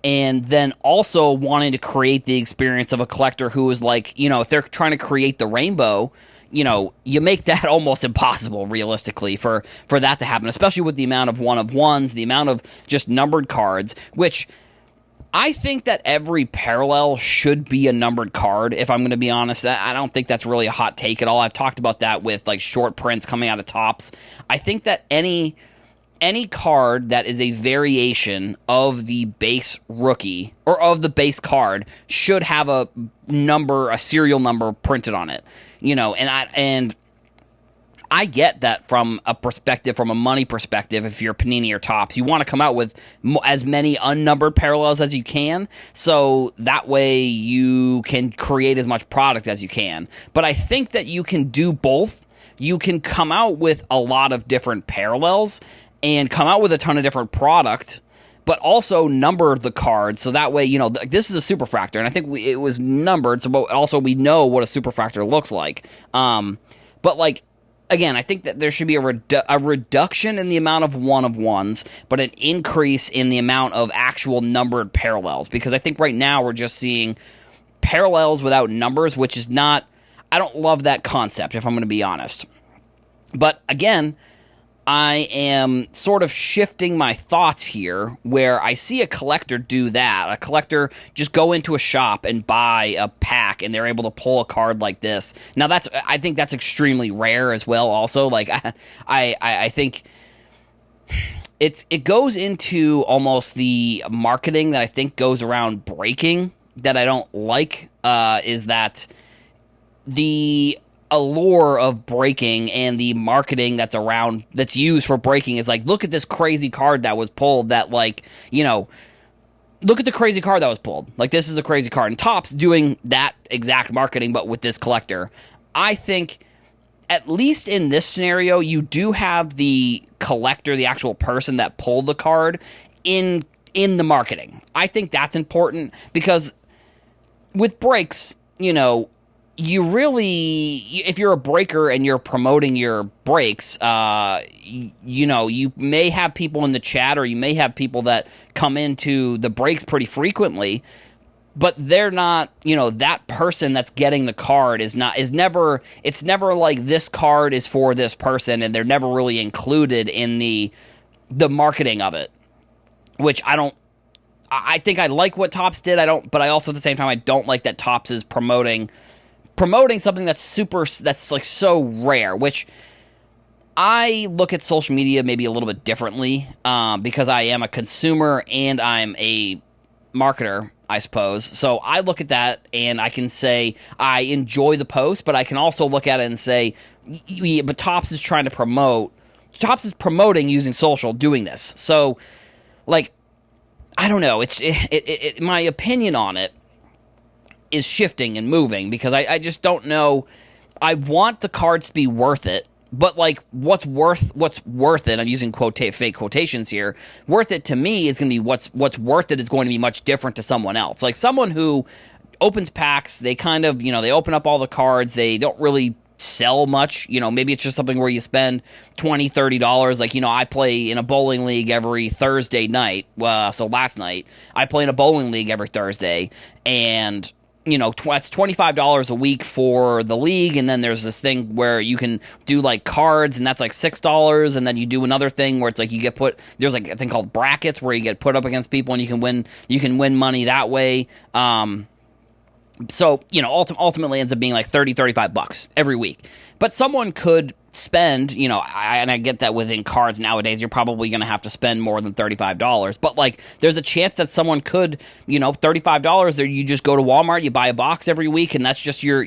and then also wanting to create the experience of a collector who is like, if they're trying to create the rainbow, you make that almost impossible realistically for that to happen, especially with the amount of 1/1s, the amount of just numbered cards, which I think that every parallel should be a numbered card, if I'm going to be honest. I don't think that's really a hot take at all. I've talked about that with like short prints coming out of Topps. I think that any card that is a variation of the base rookie or of the base card should have a serial number printed on it. And I get that from a money perspective. If you're Panini or Topps, you want to come out with as many unnumbered parallels as you can, so that way you can create as much product as you can. But I think that you can do both. You can come out with a lot of different parallels and come out with a ton of different product, but also number the cards, so that way, this is a superfractor, and I think it was numbered, so also we know what a superfractor looks like. But like, again, I think that there should be a reduction in the amount of 1/1s, but an increase in the amount of actual numbered parallels. Because I think right now we're just seeing parallels without numbers, which is not, I don't love that concept, if I'm going to be honest. But again, I am sort of shifting my thoughts here, where I see a collector do that. A collector just go into a shop and buy a pack, and they're able to pull a card like this. Now, I think that's extremely rare as well. Also, like I think it goes into almost the marketing that I think goes around breaking that I don't like. Is that the allure of breaking and the marketing that's used for breaking is like, look at this crazy card that was pulled, that like, look at the crazy card that was pulled. Like, this is a crazy card. And Topps doing that exact marketing, but with this collector. I think, at least in this scenario, you do have the collector, the actual person that pulled the card, in the marketing. I think that's important, because with breaks, you really, if you're a breaker and you're promoting your breaks, you may have people in the chat, or you may have people that come into the breaks pretty frequently, but they're not, that person that's getting the card it's never like this card is for this person, and they're never really included in the marketing of it, which I think I like what Topps did. But I also, at the same time, I don't like that Topps is promoting something that's like so rare, which I look at social media maybe a little bit differently, because I am a consumer and I'm a marketer, I suppose. So I look at that and I can say I enjoy the post, but I can also look at it and say, but Topps is promoting using social, doing this. So, like, I don't know. My opinion on it is shifting and moving, because I just don't know. I want the cards to be worth it. But like, what's worth it? I'm using fake quotations here. Worth it to me is going to be what's worth it is going to be much different to someone else. Like someone who opens packs, they kind of, they open up all the cards. They don't really sell much. Maybe it's just something where you spend $20, $30. Like, I play in a bowling league every Thursday night. So last night I play in a bowling league every Thursday, and that's $25 a week for the league, and then there's this thing where you can do like cards, and that's like $6, and then you do another thing where it's like there's like a thing called brackets where you get put up against people and you can win money that way. So, ultimately ends up being like $30, $35 every week. But someone could spend, and I get that within cards nowadays, you're probably going to have to spend more than $35. But, like, there's a chance that someone could, $35, there you just go to Walmart, you buy a box every week, and that's just your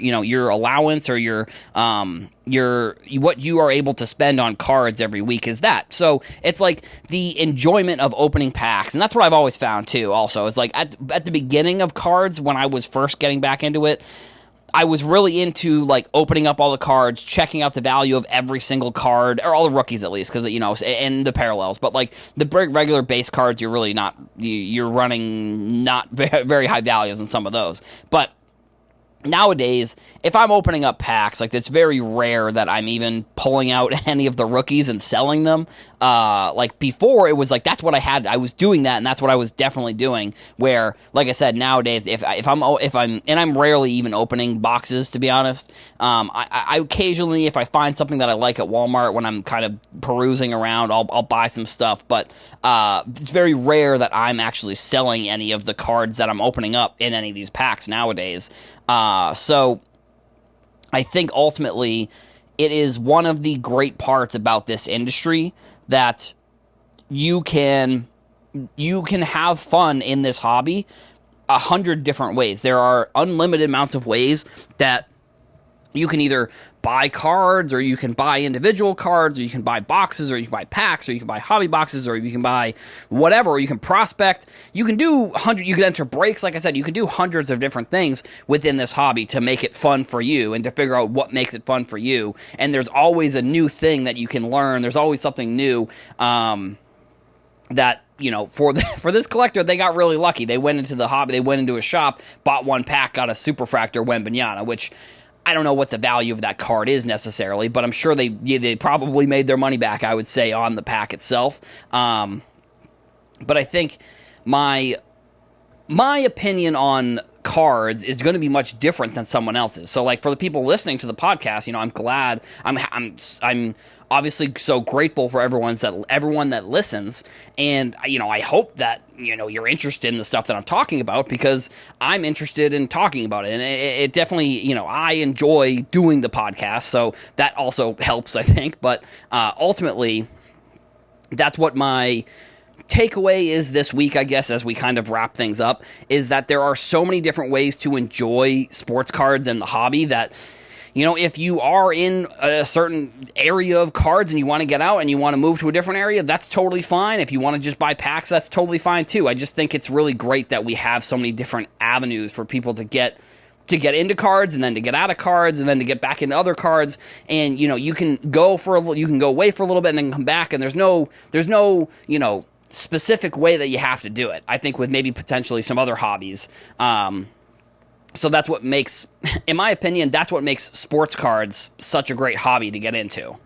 allowance or your what you are able to spend on cards every week is that. So it's like the enjoyment of opening packs, and that's what I've always found too. Also, is like at the beginning of cards when I was first getting back into it, I was really into like opening up all the cards, checking out the value of every single card, or all the rookies at least, because and the parallels. But like the regular base cards, you're running not very, very high values in some of those, but. Nowadays, if I'm opening up packs, like it's very rare that I'm even pulling out any of the rookies and selling them. Like before, it was like that's what I had. I was doing that, and that's what I was definitely doing. Where, like I said, nowadays, if I'm rarely even opening boxes, to be honest. I occasionally, if I find something that I like at Walmart when I'm kind of perusing around, I'll buy some stuff. But it's very rare that I'm actually selling any of the cards that I'm opening up in any of these packs nowadays. So I think ultimately it is one of the great parts about this industry that you can have fun in this hobby 100 different ways. There are unlimited amounts of ways that you can either buy cards, or you can buy individual cards, or you can buy boxes, or you can buy packs, or you can buy hobby boxes, or you can buy whatever, or you can prospect. You can do you can enter breaks, like I said, you can do hundreds of different things within this hobby to make it fun for you and to figure out what makes it fun for you. And there's always a new thing that you can learn. There's always something new that for this collector, they got really lucky. They went into the hobby, they went into a shop, bought one pack, got a Superfractor Wembanyama, which I don't know what the value of that card is necessarily, but I'm sure they probably made their money back, I would say, on the pack itself. But I think my opinion on cards is going to be much different than someone else's. So, like, for the people listening to the podcast, I'm glad. I'm obviously so grateful for everyone that listens, and I hope that you're interested in the stuff that I'm talking about, because I'm interested in talking about it, and it definitely I enjoy doing the podcast, so that also helps, I think. But ultimately, that's what my takeaway is this week, I guess, as we kind of wrap things up, is that there are so many different ways to enjoy sports cards and the hobby that, if you are in a certain area of cards and you want to get out and you want to move to a different area, that's totally fine. If you want to just buy packs, that's totally fine too. I just think it's really great that we have so many different avenues for people to get into cards, and then to get out of cards, and then to get back into other cards. And you can go away for a little bit and then come back, and there's no specific way that you have to do it, I think, with maybe potentially some other hobbies. So that's what makes, in my opinion, that's what makes sports cards such a great hobby to get into.